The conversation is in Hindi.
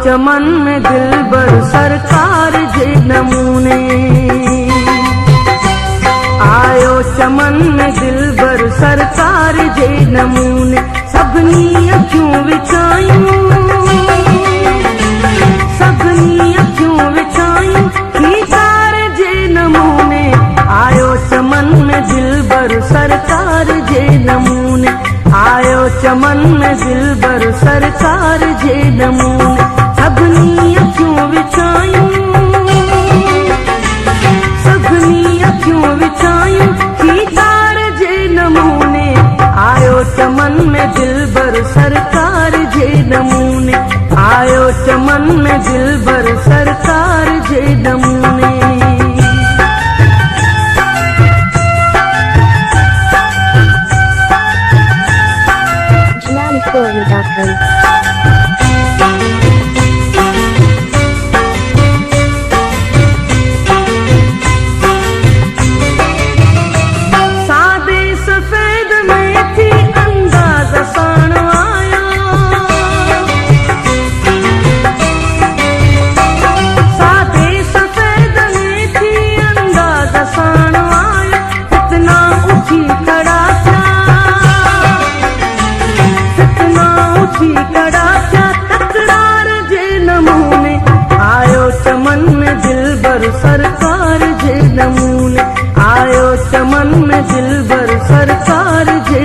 चमन में दिलबर सरकार जे नमूने, आयो चमन में दिलबर सरकार जे नमूने। सभनी अखियूं विछायूं, सभनी अखियूं विछायूं खीकार जे नमूने, आयो चमन में दिलबर सरकार जे नमूने, आयो चमन में दिलबर सरकार जे नमूने। सभनी अखियूं विछायूं, सभनी अखियूं विछायूं खीकार जे नमूने, आयो चमन में दिलबर सरकार जे नमूने, आयो चमन में दिलबर सरकार जे नमूने। सादे सफेद में थी अंदाज़ साण आया, सादे सफेद में थी अंदाज़ साण आया। कितना ऊंची खड़ा था, कितना ऊंची खड़ा था तकरार जे नमूने, आयो चमन में दिलबर सरकार जे नमूने, आयो चमन में दिलबर सरकार जे